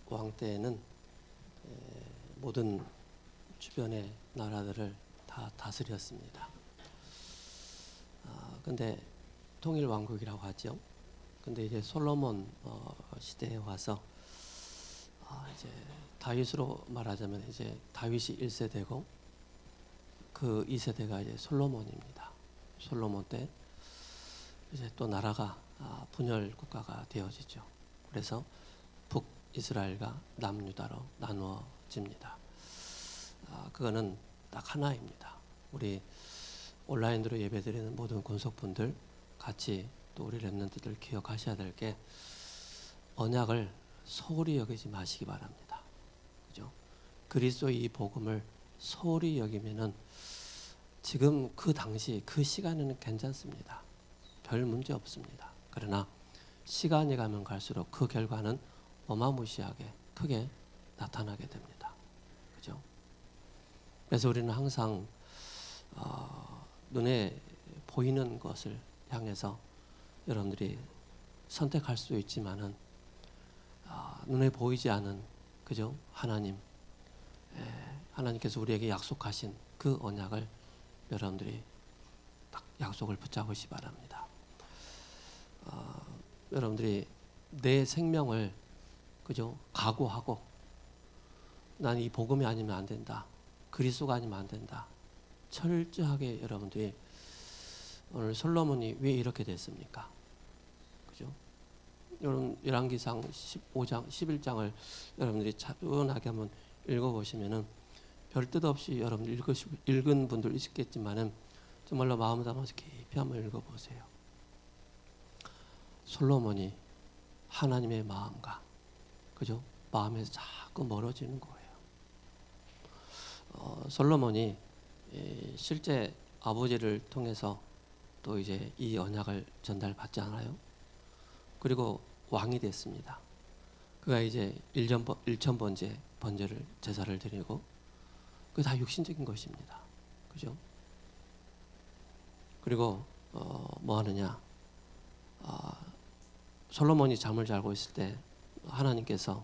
왕 때에는 모든 주변의 나라들을 다 다스렸습니다. 근데 통일 왕국이라고 하죠. 근데 이제 솔로몬 시대에 와서 이제 다윗으로 말하자면 이제 다윗이 1세대고 그 2세대가 이제 솔로몬입니다. 솔로몬 때 이제 또 나라가 분열 국가가 되어지죠. 그래서 북이스라엘과 남유다로 나누어집니다. 그거는 딱 하나입니다. 우리 온라인으로 예배드리는 모든 권속분들 같이 또 우리 렘넌트들 기억하셔야 될 게 언약을 소홀히 여기지 마시기 바랍니다. 그죠? 그리스도의 이 복음을 소홀히 여기면은 지금 그 당시 그 시간에는 괜찮습니다. 별 문제 없습니다. 그러나 시간이 가면 갈수록 그 결과는 어마무시하게 크게 나타나게 됩니다. 그죠? 그래서 우리는 항상 눈에 보이는 것을 향해서 여러분들이 선택할 수 있지만은 눈에 보이지 않은 그죠? 하나님께서 우리에게 약속하신 그 언약을 여러분들이 딱 약속을 붙잡으시 바랍니다. 여러분들이 내 생명을 그죠? 각오하고 난 이 복음이 아니면 안 된다. 그리스도가 아니면 안 된다. 철저하게 여러분들이 오늘 솔로몬이 왜 이렇게 됐습니까? 그죠? 여러분 열왕기상 15장, 11장을 여러분들이 차분하게 한번 읽어보시면은 별 뜻 없이 여러분 읽은 분들 있겠지만은 정말로 마음 담아서 깊이 한번 읽어보세요. 솔로몬이 하나님의 마음과 그죠? 마음에서 자꾸 멀어지는 거예요. 솔로몬이 실제 아버지를 통해서 또 이제 이 언약을 전달받지 않아요. 그리고 왕이 됐습니다. 그가 이제 1,000번째 번제를 제사를 드리고 그게 다 육신적인 것입니다. 그죠? 그리고 뭐 하느냐? 솔로몬이 잠을 자고 있을 때 하나님께서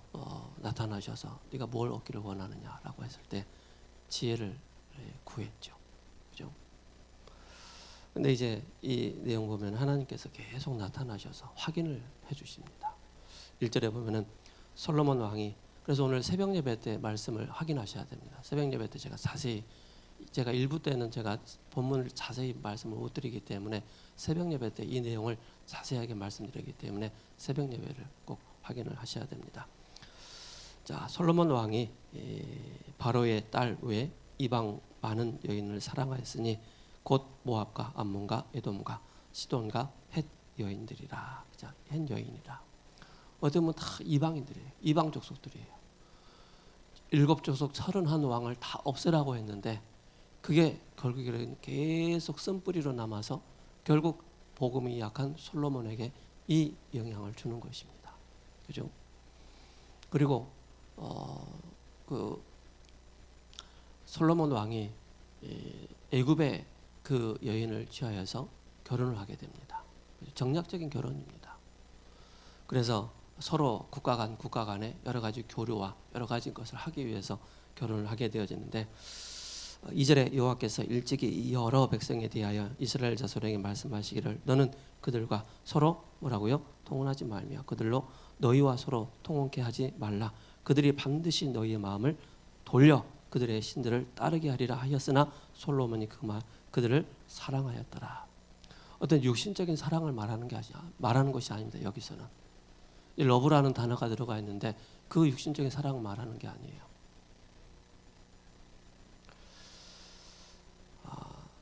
나타나셔서 네가 뭘 얻기를 원하느냐라고 했을 때 지혜를 구했죠. 그죠? 근데 이제 이 내용 보면 하나님께서 계속 나타나셔서 확인을 해 주십니다. 1절에 보면은 솔로몬 왕이 그래서 오늘 새벽 예배 때 말씀을 확인하셔야 됩니다. 새벽 예배 때 제가 일부 때는 제가 본문을 자세히 말씀을 못 드리기 때문에 새벽 예배 때 이 내용을 자세하게 말씀드리기 때문에 새벽 예배를 꼭 확인을 하셔야 됩니다. 자, 솔로몬 왕이 바로의 딸 외에 이방 많은 여인을 사랑하였으니 곧 모압과 암몬과 에돔과 시돈과 헷 여인들이라. 헷 여인이라. 어떻게 보면 다 이방인들이에요. 이방 족속들이에요. 7족속 31왕을 다 없애라고 했는데 그게 결국에는 계속 쓴뿌리로 남아서 결국 복음이 약한 솔로몬에게 이 영향을 주는 것입니다. 그죠? 그리고 그 솔로몬 왕이 애굽의 그 여인을 취하여서 결혼을 하게 됩니다. 정략적인 결혼입니다. 그래서 서로 국가 간에 여러 가지 교류와 여러 가지 것을 하기 위해서 결혼을 하게 되어지는데 2절에 여호와께서 일찍이 여러 백성에 대하여 이스라엘 자손에게 말씀하시기를 너는 그들과 서로 뭐라고요? 통혼하지 말며 그들로 너희와 서로 통혼케 하지 말라. 그들이 반드시 너희의 마음을 돌려 그들의 신들을 따르게 하리라 하였으나 솔로몬이 그들을 사랑하였더라. 어떤 육신적인 사랑을 말하는 것이 아닙니다. 여기서는 러브라는 단어가 들어가 있는데 그 육신적인 사랑을 말하는 게 아니에요.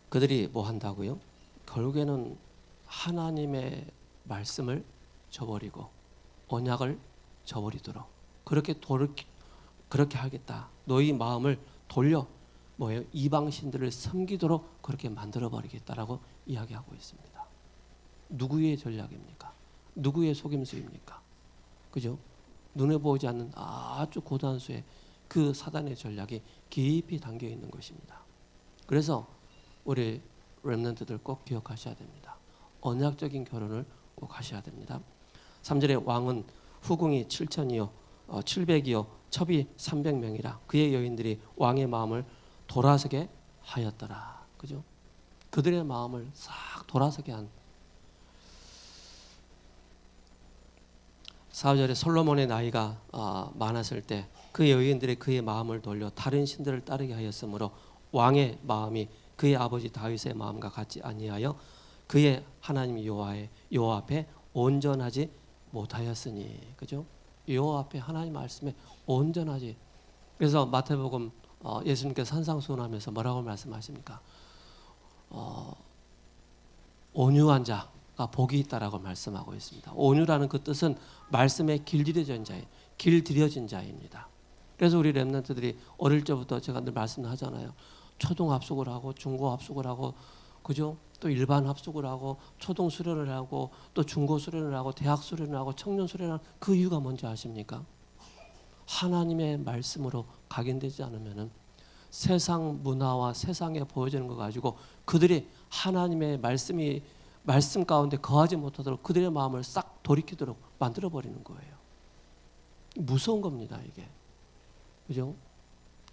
그들이 뭐 한다고요? 결국에는 하나님의 말씀을 저버리고 언약을 저버리도록 그렇게 하겠다. 너희 마음을 돌려 이방 신들을 섬기도록 그렇게 만들어 버리겠다라고 이야기하고 있습니다. 누구의 전략입니까? 누구의 속임수입니까? 그죠? 눈에 보이지 않는 아주 고단수의 그 사단의 전략이 깊이 담겨 있는 것입니다. 그래서 우리 렘넌트들 꼭 기억하셔야 됩니다. 언약적인 결혼을 꼭 하셔야 됩니다. 3절에 왕은 후궁이 7천이요 700이요 첩이 300명이라 그의 여인들이 왕의 마음을 돌아서게 하였더라. 그죠? 그들의 마음을 싹 돌아서게 한. 4절에 솔로몬의 나이가 많았을 때 그의 여인들이 그의 마음을 돌려 다른 신들을 따르게 하였으므로 왕의 마음이 그의 아버지 다윗의 마음과 같지 아니하여 그의 하나님 여호와 앞에 온전하지 못하였으니. 그죠? 여호와 앞에 하나님 말씀에 온전하지. 그래서 마태복음 예수님께서 산상수훈하면서 뭐라고 말씀하십니까? 온유한 자가 복이 있다라고 말씀하고 있습니다. 온유라는 그 뜻은 말씀에 길들여진 자예요. 길들여진 자입니다. 그래서 우리 렘넌트들이 어릴 때부터 제가 늘 말씀하잖아요. 초등 합숙을 하고 중고 합숙을 하고 그죠? 또 일반 합숙을 하고 초등 수련을 하고 또 중고 수련을 하고 대학 수련을 하고 청년 수련을 하는 그 이유가 뭔지 아십니까? 하나님의 말씀으로 각인되지 않으면은 세상 문화와 세상에 보여지는 거 가지고 그들이 하나님의 말씀 가운데 거하지 못하도록 그들의 마음을 싹 돌이키도록 만들어 버리는 거예요. 무서운 겁니다, 이게. 그죠?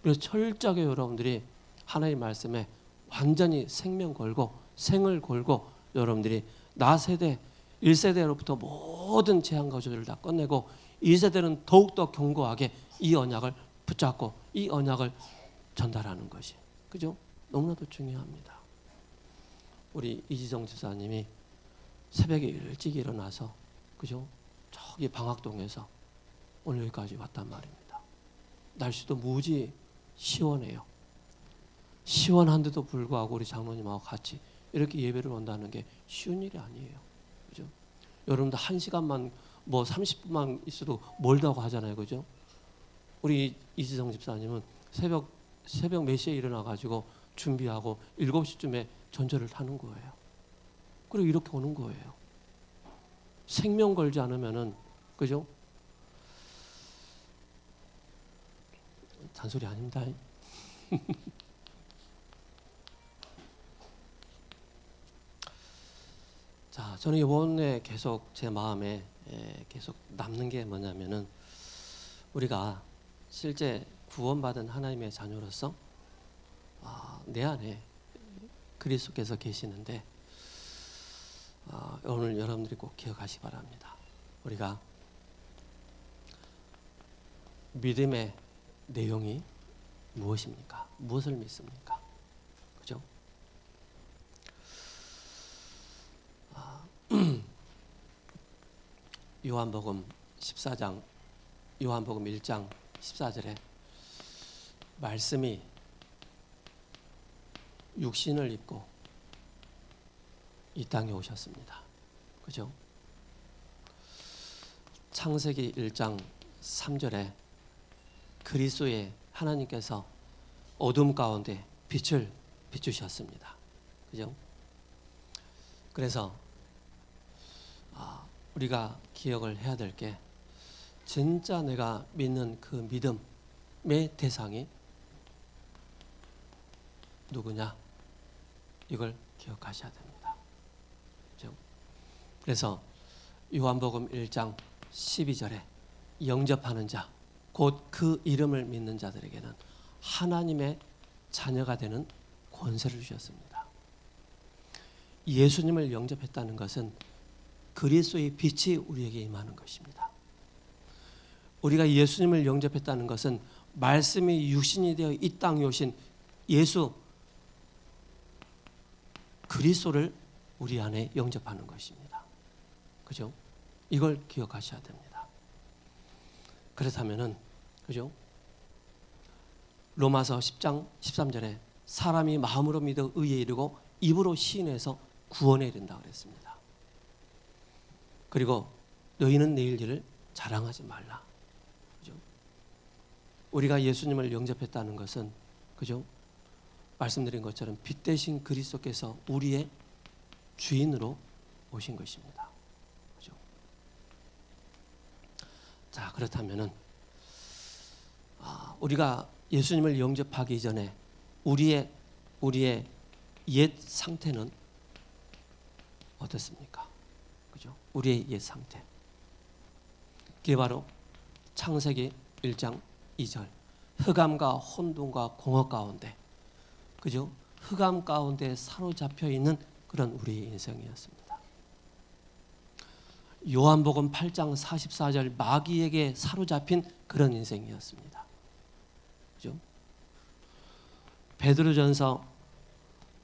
그래서 철저하게 여러분들이 하나님의 말씀에 완전히 생명 걸고 생을 걸고 여러분들이 나 세대 1세대로부터 모든 재앙과 저주를 다 끝내고 2세대는 더욱더 견고하게 이 언약을 붙잡고 이 언약을 전달하는 것이, 그죠? 너무나도 중요합니다. 우리 이지정 집사님이 새벽에 일찍 일어나서, 그죠? 저기 방학동에서 오늘 여기까지 왔단 말입니다. 날씨도 무지 시원해요. 시원한데도 불구하고 우리 장로님하고 같이 이렇게 예배를 온다는 게 쉬운 일이 아니에요. 그죠? 여러분들 1시간만 뭐 30분만 있어도 멀다고 하잖아요. 그죠? 우리 이지정 집사님은 새벽 몇 시에 일어나가지고 준비하고 7시쯤에 전철을 타는 거예요. 그리고 이렇게 오는 거예요. 생명 걸지 않으면은, 그죠? 잔소리 아닙니다. 자, 저는 이번에 계속 제 마음에 계속 남는 게 뭐냐면은 우리가 실제 구원받은 하나님의 자녀로서 내 안에 그리스도께서 계시는데 오늘 여러분들이 꼭 기억하시기 바랍니다. 우리가 믿음의 내용이 무엇입니까? 무엇을 믿습니까? 그죠? 요한복음 14장, 요한복음 1장 14절에 말씀이 육신을 입고 이 땅에 오셨습니다. 그죠? 창세기 1장 3절에 그리스도의 하나님께서 어둠 가운데 빛을 비추셨습니다. 그죠? 그래서 우리가 기억을 해야 될 게 진짜 내가 믿는 그 믿음의 대상이 누구냐? 이걸 기억하셔야 됩니다. 그죠? 그래서 요한복음 1장 12절에 영접하는 자, 곧 그 이름을 믿는 자들에게는 하나님의 자녀가 되는 권세를 주셨습니다. 예수님을 영접했다는 것은 그리스도의 빛이 우리에게 임하는 것입니다. 우리가 예수님을 영접했다는 것은 말씀이 육신이 되어 이 땅에 오신 예수 그리스도를 우리 안에 영접하는 것입니다. 그죠? 이걸 기억하셔야 됩니다. 그렇다면은, 그죠? 로마서 10장 13절에 사람이 마음으로 믿어 의에 이르고 입으로 시인해서 구원에 이른다 그랬습니다. 그리고 너희는 내일 일을 자랑하지 말라. 그죠? 우리가 예수님을 영접했다는 것은, 그죠? 말씀드린 것처럼 빛 대신 그리스도께서 우리의 주인으로 오신 것입니다. 그죠? 자, 그렇다면은 우리가 예수님을 영접하기 이전에 우리의 옛 상태는 어떻습니까? 그죠? 우리의 옛 상태. 그게 바로 창세기 1장 2절 흑암과 혼돈과 공허 가운데, 그죠? 흑암 가운데 사로잡혀 있는 그런 우리의 인생이었습니다. 요한복음 8장 44절 마귀에게 사로잡힌 그런 인생이었습니다. 그죠? 베드로전서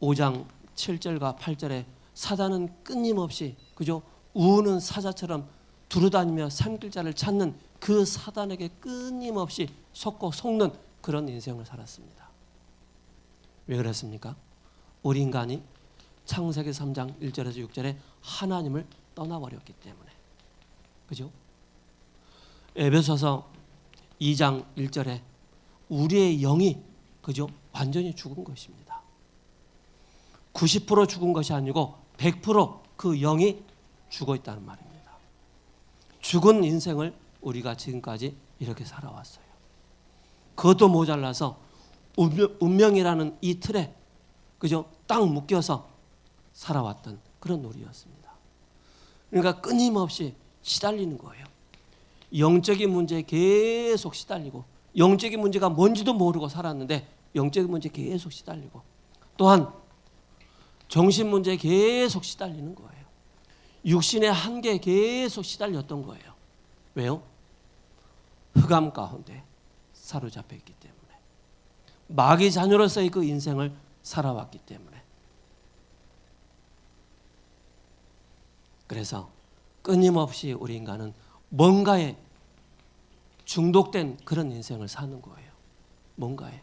5장 7절과 8절에 사단은 끊임없이, 그죠? 우는 사자처럼 두루다니며 삼킬자를 찾는 그 사단에게 끊임없이 속고 속는 그런 인생을 살았습니다. 왜 그랬습니까? 우리 인간이 창세기 3장 1절에서 6절에 하나님을 떠나버렸기 때문에. 그죠? 에베소서 2장 1절에 우리의 영이, 그죠? 완전히 죽은 것입니다. 90% 죽은 것이 아니고 100%그 영이 죽어 있다는 말입니다. 죽은 인생을 우리가 지금까지 이렇게 살아왔어요. 그것도 모자라서 운명이라는 이 틀에, 그죠? 딱 묶여서 살아왔던 그런 우리였습니다. 그러니까 끊임없이 시달리는 거예요. 영적인 문제에 계속 시달리고, 영적인 문제가 뭔지도 모르고 살았는데 영적인 문제에 계속 시달리고, 또한 정신 문제에 계속 시달리는 거예요. 육신의 한계에 계속 시달렸던 거예요. 왜요? 흑암 가운데 사로잡혀 있기 때문에, 마귀 자녀로서의 그 인생을 살아왔기 때문에. 그래서 끊임없이 우리 인간은 뭔가에 중독된 그런 인생을 사는 거예요. 뭔가에.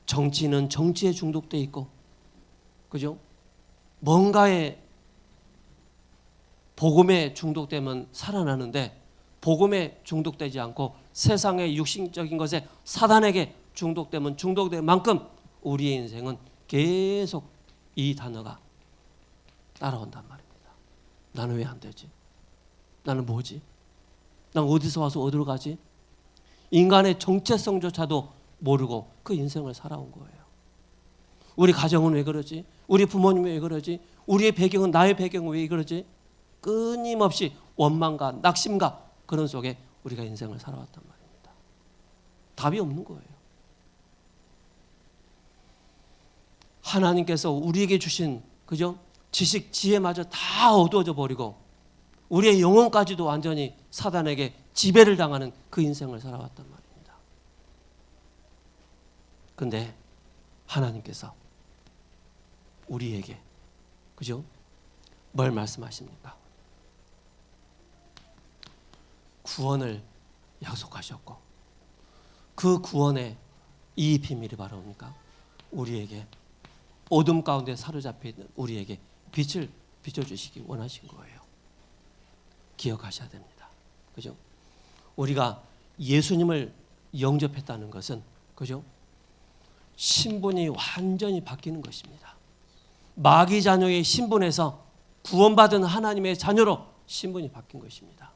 정치는 정치에 중독돼 있고, 그죠? 뭔가에 복음에 중독되면 살아나는데, 복음에 중독되지 않고 세상의 육신적인 것에 사단에게 중독되면 중독된 만큼 우리의 인생은 계속 이 단어가 따라온단 말입니다. 나는 왜 안 되지? 나는 뭐지? 난 어디서 와서 어디로 가지? 인간의 정체성조차도 모르고 그 인생을 살아온 거예요. 우리 가정은 왜 그러지? 우리 부모님은 왜 그러지? 우리의 배경은, 나의 배경은 왜 그러지? 끊임없이 원망과 낙심과 그런 속에 우리가 인생을 살아왔단 말입니다. 답이 없는 거예요. 하나님께서 우리에게 주신, 그죠? 지식, 지혜마저 다 어두워져 버리고 우리의 영혼까지도 완전히 사단에게 지배를 당하는 그 인생을 살아왔단 말입니다. 근데 하나님께서 우리에게, 그죠? 뭘 말씀하십니까? 구원을 약속하셨고, 그 구원의 이 비밀이 바로 뭡니까? 우리에게, 어둠 가운데 사로잡혀 있는 우리에게 빛을 비춰주시기 원하신 거예요. 기억하셔야 됩니다. 그죠? 우리가 예수님을 영접했다는 것은, 그죠? 신분이 완전히 바뀌는 것입니다. 마귀 자녀의 신분에서 구원받은 하나님의 자녀로 신분이 바뀐 것입니다.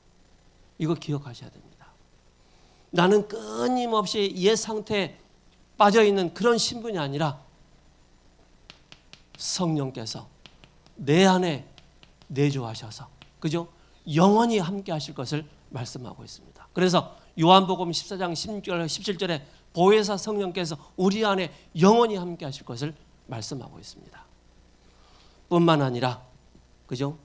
이거 기억하셔야 됩니다. 나는 끊임없이 옛 상태에 빠져있는 그런 신분이 아니라 성령께서 내 안에 내주하셔서, 그죠? 영원히 함께 하실 것을 말씀하고 있습니다. 그래서 요한복음 14장 17절에 보혜사 성령께서 우리 안에 영원히 함께 하실 것을 말씀하고 있습니다. 뿐만 아니라, 그죠?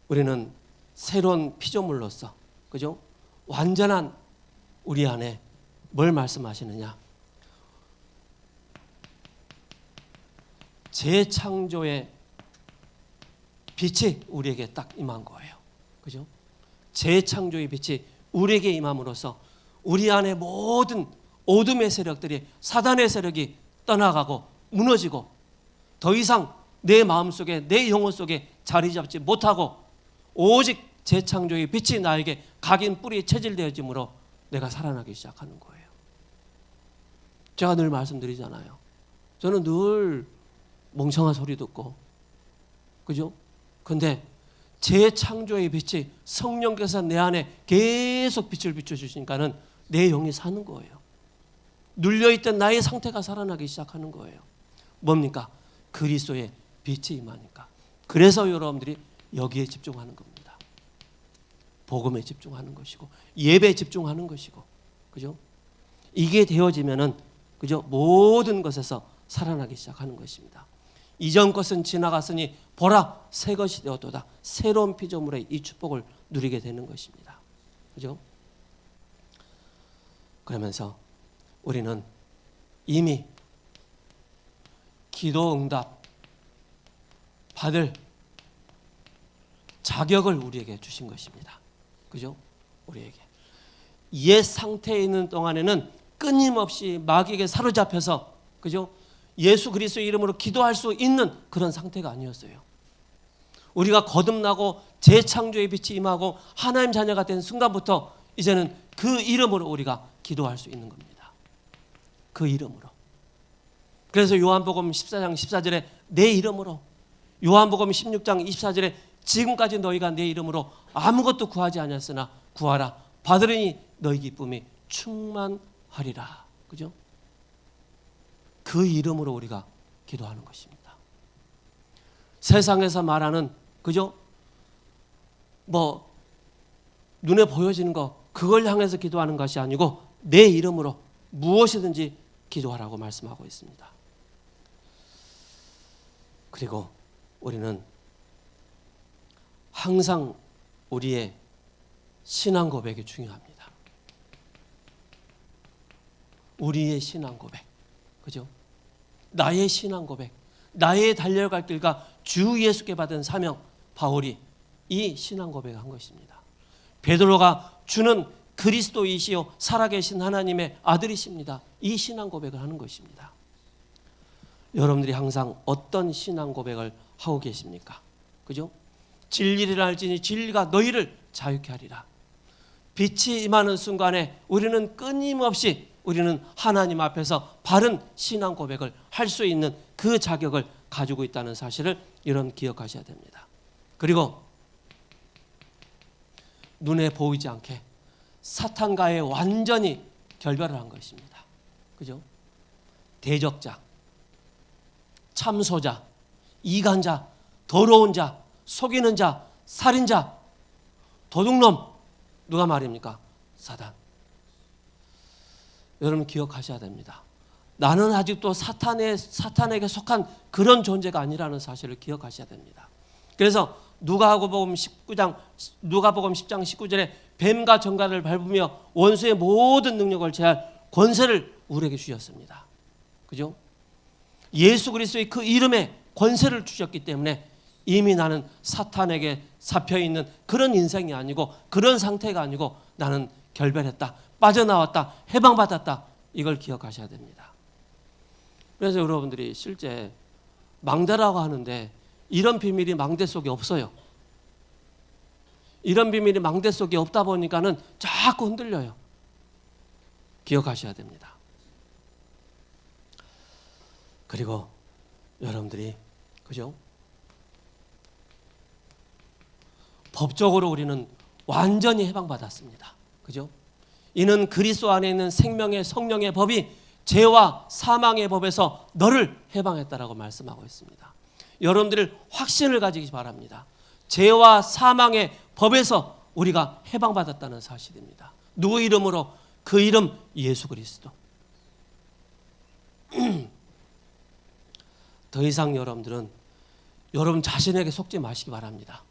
우리는 새로운 피조물로서, 그죠? 완전한 우리 안에 뭘 말씀하시느냐? 재창조의 빛이 우리에게 딱 임한 거예요. 그죠? 재창조의 빛이 우리에게 임함으로써 우리 안에 모든 어둠의 세력들이, 사단의 세력이 떠나가고 무너지고 더 이상 내 마음속에, 내 영혼 속에 자리 잡지 못하고 오직 재창조의 빛이 나에게 각인 뿌리 체질되어짐으로 내가 살아나기 시작하는 거예요. 제가 늘 말씀드리잖아요. 저는 늘 멍청한 소리 듣고, 그죠? 근데 재창조의 빛이 성령께서 내 안에 계속 빛을 비춰주시니까는 내 영이 사는 거예요. 눌려있던 나의 상태가 살아나기 시작하는 거예요. 뭡니까? 그리스도의 빛이 임하니까. 그래서 여러분들이 여기에 집중하는 겁니다. 복음에 집중하는 것이고 예배에 집중하는 것이고, 그죠? 이게 되어지면은, 그죠? 모든 것에서 살아나기 시작하는 것입니다. 이전 것은 지나갔으니 보라 새 것이 되었도다. 새로운 피조물의 이 축복을 누리게 되는 것입니다. 그죠? 그러면서 우리는 이미 기도 응답 받을 자격을 우리에게 주신 것입니다. 그죠? 우리에게. 옛 상태에 있는 동안에는 끊임없이 마귀에게 사로잡혀서, 그죠? 예수 그리스도의 이름으로 기도할 수 있는 그런 상태가 아니었어요. 우리가 거듭나고 재창조의 빛이 임하고 하나님 자녀가 된 순간부터 이제는 그 이름으로 우리가 기도할 수 있는 겁니다. 그 이름으로. 그래서 요한복음 14장 14절에 내 이름으로, 요한복음 16장 24절에 지금까지 너희가 내 이름으로 아무것도 구하지 않았으나 구하라 받으리니 너희 기쁨이 충만하리라. 그죠? 그 이름으로 우리가 기도하는 것입니다. 세상에서 말하는, 그죠? 뭐 눈에 보여지는 거 그걸 향해서 기도하는 것이 아니고 내 이름으로 무엇이든지 기도하라고 말씀하고 있습니다. 그리고 우리는 항상 우리의 신앙 고백이 중요합니다. 우리의 신앙 고백, 그죠? 나의 신앙 고백, 나의 달려갈 길과 주 예수께 받은 사명, 바울이 이 신앙 고백을 한 것입니다. 베드로가 주는 그리스도이시요 살아계신 하나님의 아들이십니다. 이 신앙 고백을 하는 것입니다. 여러분들이 항상 어떤 신앙 고백을 하고 계십니까? 그죠? 진리를 알지니 진리가 너희를 자유케 하리라. 빛이 임하는 순간에 우리는 끊임없이 우리는 하나님 앞에서 바른 신앙 고백을 할 수 있는 그 자격을 가지고 있다는 사실을 여러분 기억하셔야 됩니다. 그리고 눈에 보이지 않게 사탄과의 완전히 결별을 한 것입니다. 그죠? 대적자, 참소자, 이간자, 더러운 자, 속이는 자, 살인자, 도둑놈, 누가 말입니까? 사단. 여러분 기억하셔야 됩니다. 나는 아직도 사탄에게 속한 그런 존재가 아니라는 사실을 기억하셔야 됩니다. 그래서 누가복음 10장 19절에 뱀과 정갈을 밟으며 원수의 모든 능력을 제할 권세를 우리에게 주셨습니다. 그죠? 예수 그리스도의 그 이름에 권세를 주셨기 때문에 이미 나는 사탄에게 잡혀있는 그런 인생이 아니고 그런 상태가 아니고 나는 결별했다, 빠져나왔다, 해방받았다, 이걸 기억하셔야 됩니다. 그래서 여러분들이 실제 망대라고 하는데 이런 비밀이 망대 속에 없어요. 이런 비밀이 망대 속에 없다 보니까는 자꾸 흔들려요. 기억하셔야 됩니다. 그리고 여러분들이, 그죠? 법적으로 우리는 완전히 해방받았습니다. 그죠? 이는 그리스도 안에 있는 생명의 성령의 법이 죄와 사망의 법에서 너를 해방했다라고 말씀하고 있습니다. 여러분들 확신을 가지기 바랍니다. 죄와 사망의 법에서 우리가 해방받았다는 사실입니다. 누구 이름으로? 그 이름 예수 그리스도. 더 이상 여러분들은 여러분 자신에게 속지 마시기 바랍니다.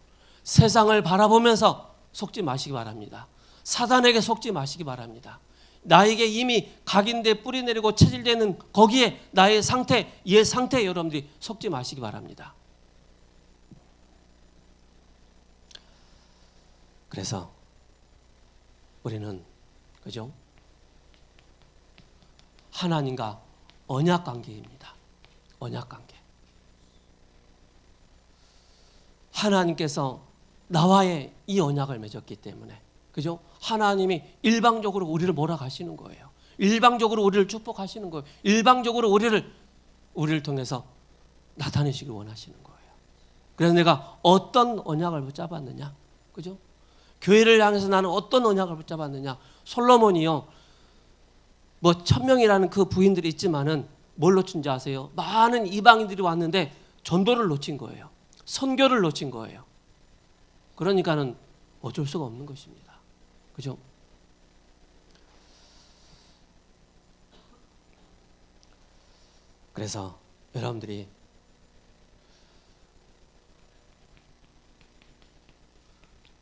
세상을 바라보면서 속지 마시기 바랍니다. 사단에게 속지 마시기 바랍니다. 나에게 이미 각인돼 뿌리 내리고 체질되는 거기에 나의 상태, 옛 상태에 여러분들이 속지 마시기 바랍니다. 그래서 우리는, 그죠? 하나님과 언약 관계입니다. 언약 관계. 하나님께서 나와의 이 언약을 맺었기 때문에, 그죠? 하나님이 일방적으로 우리를 몰아가시는 거예요. 일방적으로 우리를 축복하시는 거예요. 일방적으로 우리를 통해서 나타내시길 원하시는 거예요. 그래서 내가 어떤 언약을 붙잡았느냐, 그죠? 교회를 향해서 나는 어떤 언약을 붙잡았느냐. 솔로몬이요, 뭐 1000명이라는 그 부인들이 있지만은 뭘 놓친지 아세요? 많은 이방인들이 왔는데 전도를 놓친 거예요. 선교를 놓친 거예요. 그러니까는 어쩔 수가 없는 것입니다. 그죠? 그래서 여러분들이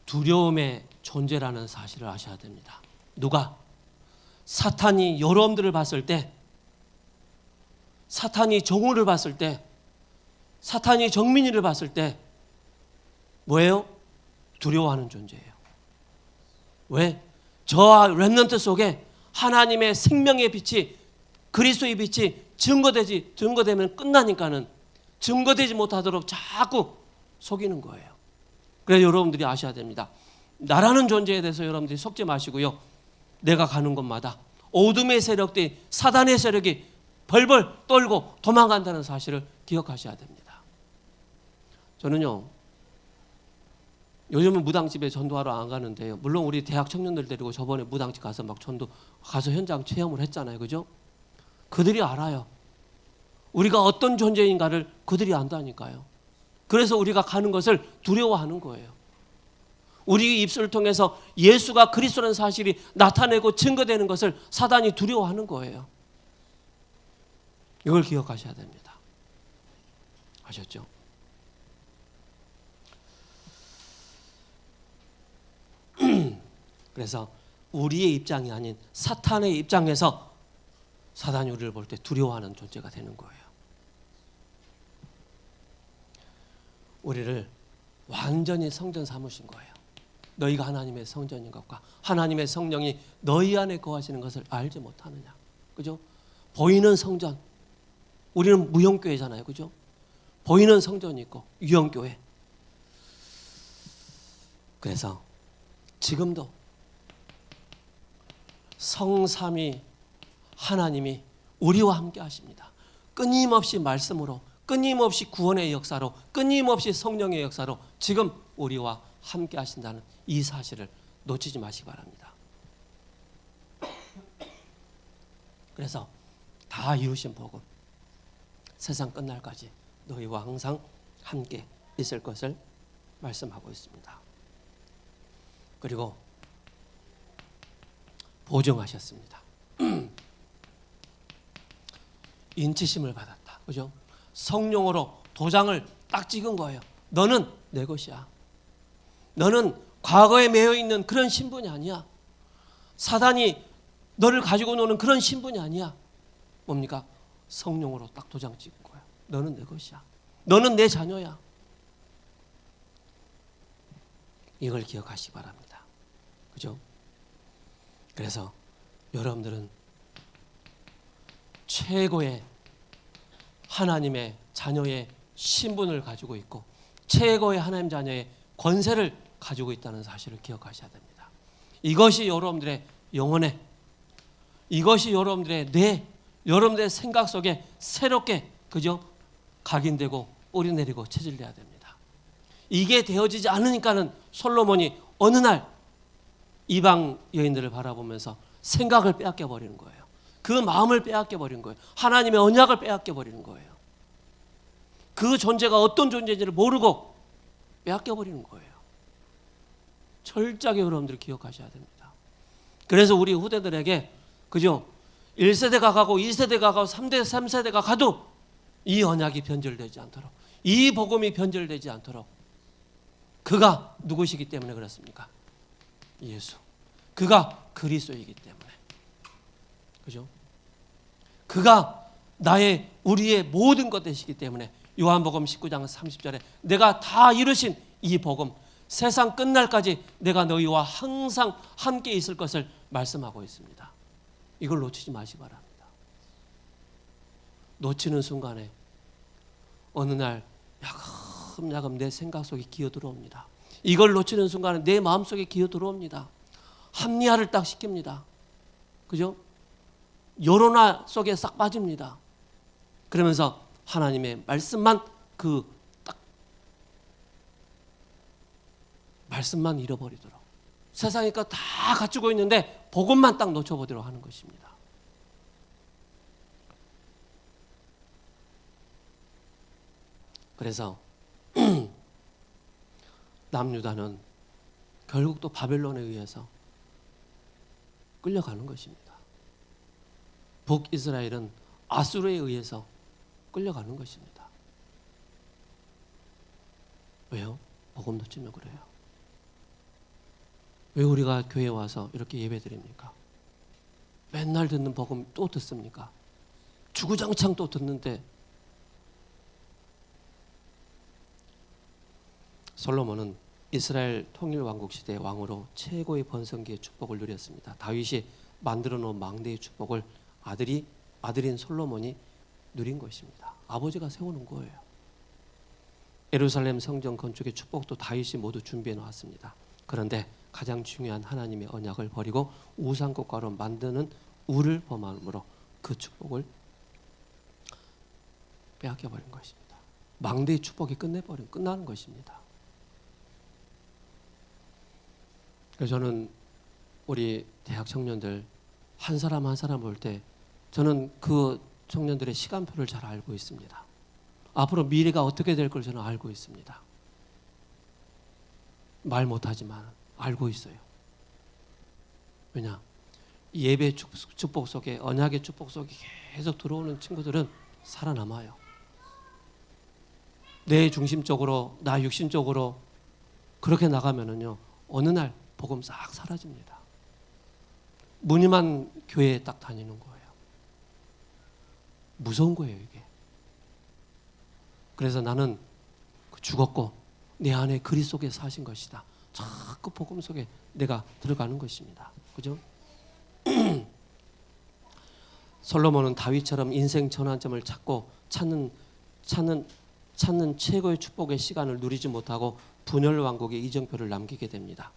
두려움의 존재라는 사실을 아셔야 됩니다. 누가? 사탄이 여러분들을 봤을 때, 사탄이 정우를 봤을 때, 사탄이 정민이를 봤을 때 뭐예요? 두려워하는 존재예요. 왜? 저와 렘넌트 속에 하나님의 생명의 빛이, 그리스도의 빛이 증거되면 끝나니까는 증거되지 못하도록 자꾸 속이는 거예요. 그래서 여러분들이 아셔야 됩니다. 나라는 존재에 대해서 여러분들이 속지 마시고요. 내가 가는 곳마다 어둠의 세력들이, 사단의 세력이 벌벌 떨고 도망간다는 사실을 기억하셔야 됩니다. 저는요, 요즘은 무당집에 전도하러 안 가는데요. 물론 우리 대학 청년들 데리고 저번에 무당집 가서 막 전도 가서 현장 체험을 했잖아요. 그죠? 그들이 알아요. 우리가 어떤 존재인가를 그들이 안다니까요. 그래서 우리가 가는 것을 두려워하는 거예요. 우리 입술을 통해서 예수가 그리스도라는 사실이 나타내고 증거되는 것을 사단이 두려워하는 거예요. 이걸 기억하셔야 됩니다. 아셨죠? 그래서 우리의 입장이 아닌 사탄의 입장에서 사단이 우리를 볼 때 두려워하는 존재가 되는 거예요. 우리를 완전히 성전 삼으신 거예요. 너희가 하나님의 성전인 것과 하나님의 성령이 너희 안에 거하시는 것을 알지 못하느냐. 그죠? 보이는 성전. 우리는 무형교회잖아요. 그죠? 보이는 성전이 있고 유형교회. 그래서 지금도 성삼위 하나님이 우리와 함께 하십니다. 끊임없이 말씀으로, 끊임없이 구원의 역사로, 끊임없이 성령의 역사로 지금 우리와 함께 하신다는 이 사실을 놓치지 마시기 바랍니다. 그래서 다 이루신 복음, 세상 끝날까지 너희와 항상 함께 있을 것을 말씀하고 있습니다. 그리고 보증하셨습니다. 인치심을 받았다. 그죠? 성령으로 도장을 딱 찍은 거예요. 너는 내 것이야. 너는 과거에 매여 있는 그런 신분이 아니야. 사단이 너를 가지고 노는 그런 신분이 아니야. 뭡니까? 성령으로 딱 도장 찍은 거야. 너는 내 것이야. 너는 내 자녀야. 이걸 기억하시기 바랍니다. 그죠? 그래서 여러분들은 최고의 하나님의 자녀의 신분을 가지고 있고 최고의 하나님 자녀의 권세를 가지고 있다는 사실을 기억하셔야 됩니다. 이것이 여러분들의 영혼에, 이것이 여러분들의 뇌, 여러분들의 생각 속에 새롭게 그죠? 각인되고 뿌리내리고 체질돼야 됩니다. 이게 되어지지 않으니까는 솔로몬이 어느 날 이방 여인들을 바라보면서 생각을 빼앗겨 버리는 거예요. 그 마음을 빼앗겨 버리는 거예요. 하나님의 언약을 빼앗겨 버리는 거예요. 그 존재가 어떤 존재인지를 모르고 빼앗겨 버리는 거예요. 철저하게 여러분들이 기억하셔야 됩니다. 그래서 우리 후대들에게 그죠? 1세대가 가고 2세대가 가고 3세대가 가도 이 언약이 변절되지 않도록, 이 복음이 변절되지 않도록, 그가 누구시기 때문에 그렇습니까? 예수. 그가 그리스도이기 때문에. 그죠? 그가 우리의 모든 것 되시기 때문에 요한복음 19장 30절에 내가 다 이루신 이 복음, 세상 끝날까지 내가 너희와 항상 함께 있을 것을 말씀하고 있습니다. 이걸 놓치지 마시기 바랍니다. 놓치는 순간에 어느 날 야금야금 내 생각 속에 기어 들어옵니다. 이걸 놓치는 순간에 내 마음 속에 기어 들어옵니다. 합리화를 딱 시킵니다. 그죠? 여론화 속에 싹 빠집니다. 그러면서 하나님의 말씀만 말씀만 잃어버리도록, 세상의 것 다 갖추고 있는데 복음만 딱 놓쳐보도록 하는 것입니다. 그래서 남유다는 결국 또 바벨론에 의해서 끌려가는 것입니다. 북이스라엘은 아수르에 의해서 끌려가는 것입니다. 왜요? 복음 놓치면 그래요. 왜 우리가 교회에 와서 이렇게 예배 드립니까? 맨날 듣는 복음 또 듣습니까? 주구장창 또 듣는데. 솔로몬은 이스라엘 통일왕국 시대 왕으로 최고의 번성기의 축복을 누렸습니다. 다윗이 만들어 놓은 망대의 축복을 아들인 솔로몬이 누린 것입니다. 아버지가 세우는 거예요. 예루살렘 성전 건축의 축복도 다윗이 모두 준비해 놓았습니다. 그런데 가장 중요한 하나님의 언약을 버리고 우상국가로 만드는 우를 범함으로 그 축복을 빼앗겨 버린 것입니다. 망대의 축복이 끝나는 것입니다. 그래서 저는 우리 대학 청년들 한 사람 한 사람 볼 때 저는 그 청년들의 시간표를 잘 알고 있습니다. 앞으로 미래가 어떻게 될 걸 저는 알고 있습니다. 말 못하지만 알고 있어요. 왜냐? 예배 축복 속에, 언약의 축복 속에 계속 들어오는 친구들은 살아남아요. 내 중심적으로, 나 육신적으로 그렇게 나가면은요, 어느 날 복음 싹 사라집니다. 무늬만 교회에 딱 다니는 거예요. 무서운 거예요, 이게. 그래서 나는 죽었고 내 안에 그리스도 속에 사신 것이다. 자꾸 복음 속에 내가 들어가는 것입니다. 그죠? 솔로몬은 다윗처럼 인생 전환점을 찾는 최고의 축복의 시간을 누리지 못하고 분열 왕국의 이정표를 남기게 됩니다.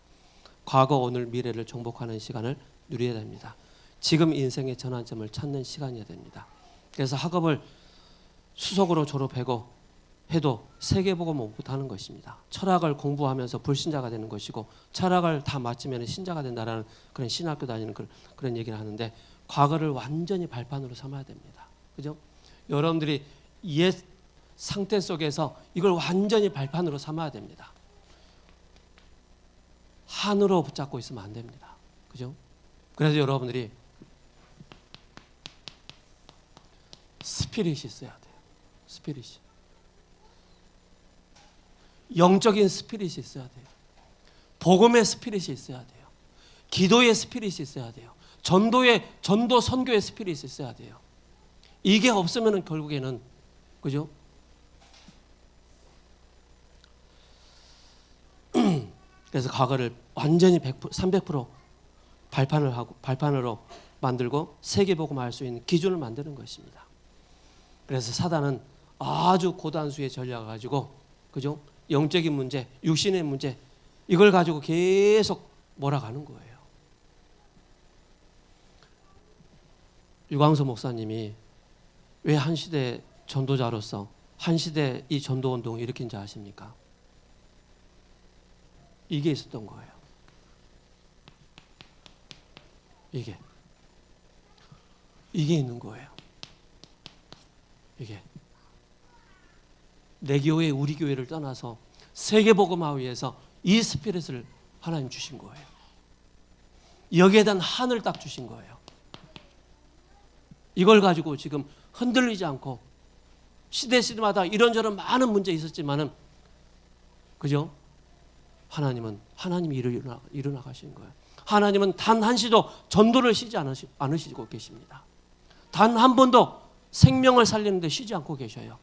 과거, 오늘, 미래를 정복하는 시간을 누려야 됩니다. 지금 인생의 전환점을 찾는 시간이어야 됩니다. 그래서 학업을 수석으로 졸업하고 해도 세계복음을 못하는 것입니다. 철학을 공부하면서 불신자가 되는 것이고, 철학을 다 마치면 신자가 된다라는 그런 신학교 다니는 그런 얘기를 하는데, 과거를 완전히 발판으로 삼아야 됩니다. 그죠? 여러분들이 옛 상태 속에서 이걸 완전히 발판으로 삼아야 됩니다. 한으로 붙잡고 있으면 안 됩니다. 그죠? 그래서 여러분들이 스피릿이 있어야 돼요. 스피릿이. 영적인 스피릿이 있어야 돼요. 복음의 스피릿이 있어야 돼요. 기도의 스피릿이 있어야 돼요. 전도 선교의 스피릿이 있어야 돼요. 이게 없으면 결국에는, 그죠? 그래서 과거를 완전히 300% 발판으로 만들고 세계복음을 할 수 있는 기준을 만드는 것입니다. 그래서 사단은 아주 고단수의 전략을 가지고, 그죠? 영적인 문제, 육신의 문제, 이걸 가지고 계속 몰아가는 거예요. 유광수 목사님이 왜 한시대 전도자로서 한시대 이 전도운동을 일으킨지 아십니까? 이게 있었던 거예요. 이게 있는 거예요. 이게 내 교회, 우리 교회를 떠나서 세계복음화 위해서 이 스피릿을 하나님 주신 거예요. 여기에 대한 한을 딱 주신 거예요. 이걸 가지고 지금 흔들리지 않고, 시대마다 이런저런 많은 문제 있었지만은, 그죠? 하나님이 일어나 가신 거예요. 하나님은 단 한시도 전도를 쉬지 않으시고 계십니다. 단 한 번도 생명을 살리는데 쉬지 않고 계셔요.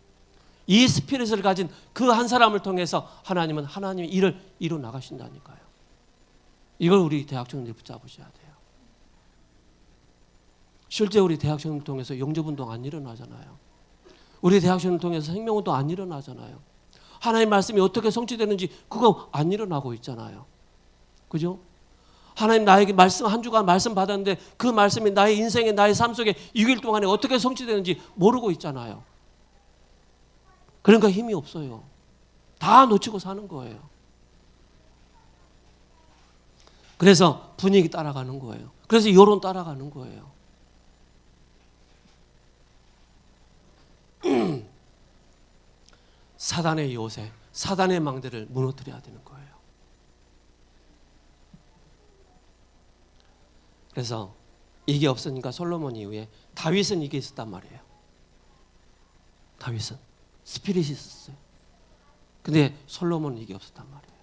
이 스피릿을 가진 그 한 사람을 통해서 하나님이 일을 이루 나가신다니까요. 이걸 우리 대학 청년들이 붙잡으셔야 돼요. 실제 우리 대학 청년들 통해서 영접운동 안 일어나잖아요. 우리 대학 청년들 통해서 생명운동 안 일어나잖아요. 하나님 말씀이 어떻게 성취되는지 그거 안 일어나고 있잖아요. 그죠? 하나님 나에게 말씀 한 주간 말씀 받았는데 그 말씀이 나의 인생에, 나의 삶 속에 6일 동안에 어떻게 성취되는지 모르고 있잖아요. 그러니까 힘이 없어요. 다 놓치고 사는 거예요. 그래서 분위기 따라가는 거예요. 그래서 여론 따라가는 거예요. 사단의 요새, 사단의 망대를 무너뜨려야 되는 거예요. 그래서 이게 없으니까 솔로몬 이후에 다윗은 이게 있었단 말이에요. 다윗은 스피릿이 있었어요. 근데 솔로몬은 이게 없었단 말이에요.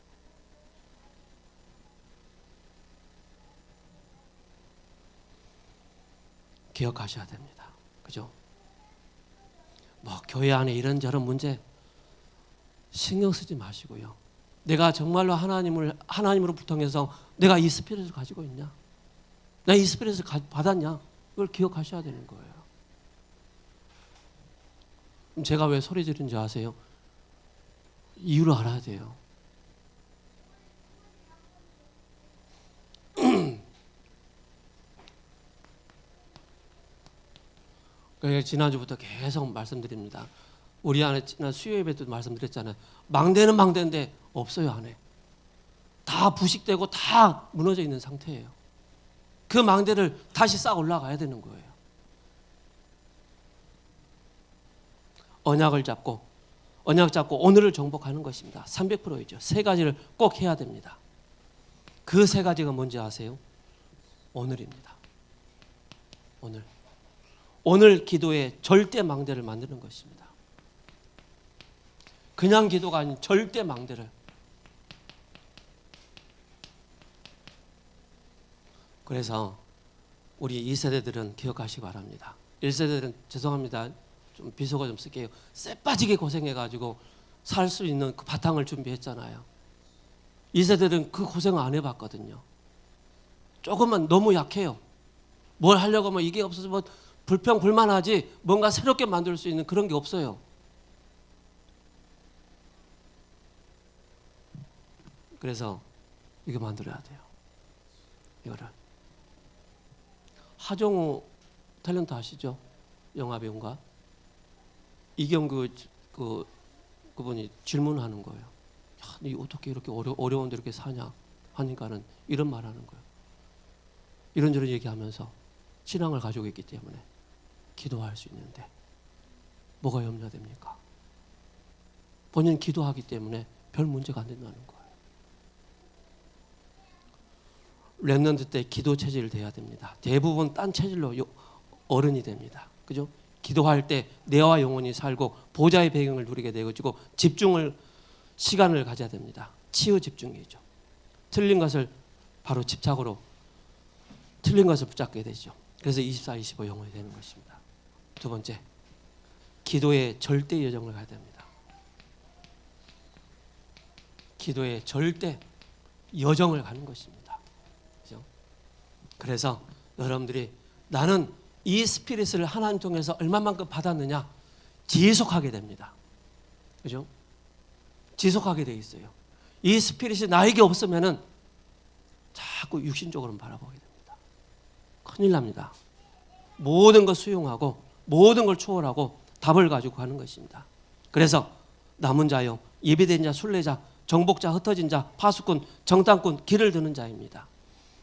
기억하셔야 됩니다. 그죠? 뭐 교회 안에 이런저런 문제 신경 쓰지 마시고요. 내가 정말로 하나님으로 통해서 내가 이 스피릿을 가지고 있냐? 내가 이 스피릿을 받았냐? 그걸 기억하셔야 되는 거예요. 제가 왜 소리 지르는지 아세요? 이유를 알아야 돼요. 지난주부터 계속 말씀드립니다. 우리 안에 지난 수요 예배 때도 말씀드렸잖아요. 망대는 망대인데 없어요, 안에. 다 부식되고 다 무너져 있는 상태예요. 그 망대를 다시 쌓아 올라가야 되는 거예요. 언약 잡고 오늘을 정복하는 것입니다. 300%이죠. 세 가지를 꼭 해야 됩니다. 그 세 가지가 뭔지 아세요? 오늘입니다. 오늘 기도에 절대 망대를 만드는 것입니다. 그냥 기도가 아닌 절대 망대를. 그래서 우리 2세대들은 기억하시기 바랍니다. 1세대들은 죄송합니다. 좀 비속어 좀 쓸게요. 쎄 빠지게 고생해가지고 살 수 있는 그 바탕을 준비했잖아요. 2세대들은 그 고생을 안 해봤거든요. 조금만 너무 약해요. 뭘 하려고 하면 이게 없어서 뭐 불평불만하지 뭔가 새롭게 만들 수 있는 그런 게 없어요. 그래서 이거 만들어야 돼요. 이거를. 하정우 탤런트 아시죠? 영화배우인가? 이경규 그분이 질문하는 거예요. 야, 니 어떻게 이렇게 어려운데 이렇게 사냐 하니까는 이런 말하는 거예요. 이런저런 얘기하면서 신앙을 가지고 있기 때문에 기도할 수 있는데 뭐가 염려됩니까? 본인 기도하기 때문에 별 문제가 안 된다는 거예요. 렘넌트 때 기도 체질 돼야 됩니다. 대부분 딴 체질로 어른이 됩니다. 그죠? 기도할 때 내와 영혼이 살고 보좌의 배경을 누리게 되고 시간을 가져야 됩니다. 치유 집중이죠. 틀린 것을 바로 집착으로 틀린 것을 붙잡게 되죠. 그래서 24, 25 영혼이 되는 것입니다. 두 번째, 기도의 절대 여정을 가야 됩니다. 기도의 절대 여정을 가는 것입니다. 그죠? 그래서 여러분들이 나는 이 스피릿을 하나님 통해서 얼마만큼 받았느냐 지속하게 됩니다. 그죠? 지속하게 돼 있어요. 이 스피릿이 나에게 없으면은 자꾸 육신적으로 바라보게 됩니다. 큰일 납니다. 모든 걸 수용하고 모든 걸 초월하고 답을 가지고 가는 것입니다. 그래서 남은 자요, 예비된 자, 순례자, 정복자, 흩어진 자, 파수꾼, 정탐꾼, 길을 드는 자입니다.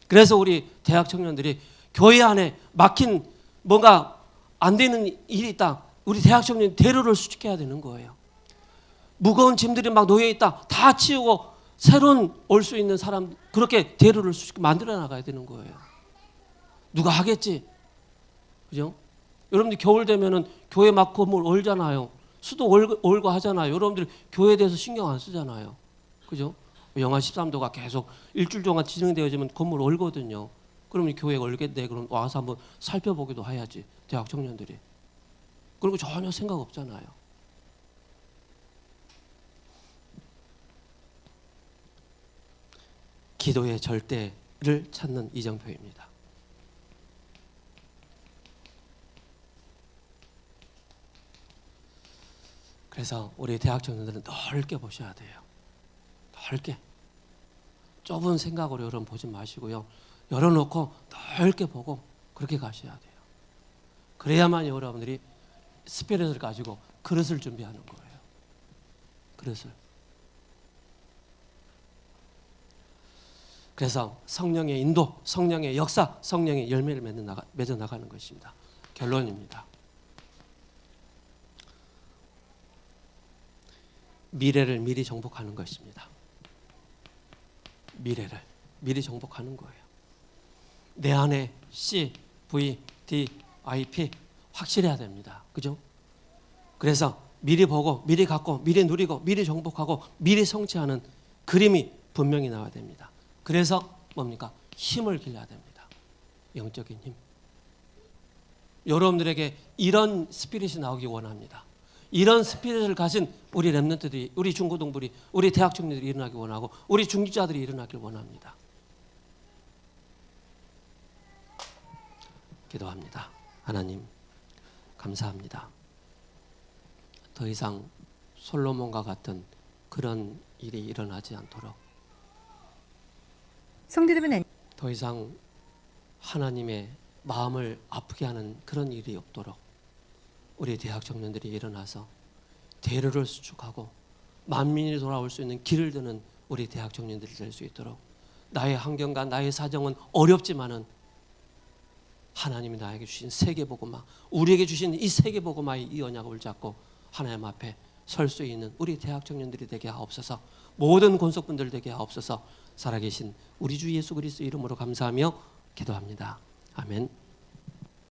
그래서 우리 대학 청년들이 교회 안에 막힌 뭔가 안 되는 일이 있다. 우리 대학 청년이 대로를 수축해야 되는 거예요. 무거운 짐들이 막 놓여 있다. 다 치우고 새로운 올 수 있는 사람 그렇게 대로를 수축 만들어 나가야 되는 거예요. 누가 하겠지? 그죠? 여러분들 겨울 되면은 교회 막 건물 얼잖아요. 수도 얼고 하잖아요. 여러분들 교회에 대해서 신경 안 쓰잖아요. 그죠? 영하 13도가 계속 일주일 동안 진행되어지면 건물 얼거든요. 그러면 교회가 얼겠네. 그럼 와서 한번 살펴보기도 해야지. 대학 청년들이. 그런 거 전혀 생각 없잖아요. 기도의 절대를 찾는 이정표입니다. 그래서 우리 대학 청년들은 넓게 보셔야 돼요. 넓게. 좁은 생각으로 여러분 보지 마시고요. 열어놓고 넓게 보고 그렇게 가셔야 돼요. 그래야만 여러분들이 스피릿을 가지고 그릇을 준비하는 거예요. 그릇을. 그래서 성령의 인도, 성령의 역사, 성령의 열매를 맺어 나가는 것입니다. 결론입니다. 미래를 미리 정복하는 것입니다. 미래를 미리 정복하는 거예요. 내 안에 CVDIP 확실해야 됩니다. 그죠? 그래서 미리 보고 미리 갖고 미리 누리고 미리 정복하고 미리 성취하는 그림이 분명히 나와야 됩니다. 그래서 뭡니까? 힘을 길러야 됩니다. 영적인 힘. 여러분들에게 이런 스피릿이 나오기 원합니다. 이런 스피릿을 가진 우리 렘넌트들이, 우리 중고등부리, 우리 대학 청년들이 일어나기 원하고 우리 중직자들이 일어나길 원합니다. 기도합니다. 하나님 감사합니다. 더 이상 솔로몬과 같은 그런 일이 일어나지 않도록, 성도님은 더 이상 하나님의 마음을 아프게 하는 그런 일이 없도록 우리 대학 청년들이 일어나서 대로를 수축하고 만민이 돌아올 수 있는 길을 드는 우리 대학 청년들이 될 수 있도록, 나의 환경과 나의 사정은 어렵지만은 하나님이 나에게 주신 세계복음화, 우리에게 주신 이 세계복음화의 이 언약을 잡고 하나님 앞에 설 수 있는 우리 대학 청년들이 되게 하옵소서. 모든 권속분들 되게 하옵소서. 살아계신 우리 주 예수 그리스도 이름으로 감사하며 기도합니다. 아멘.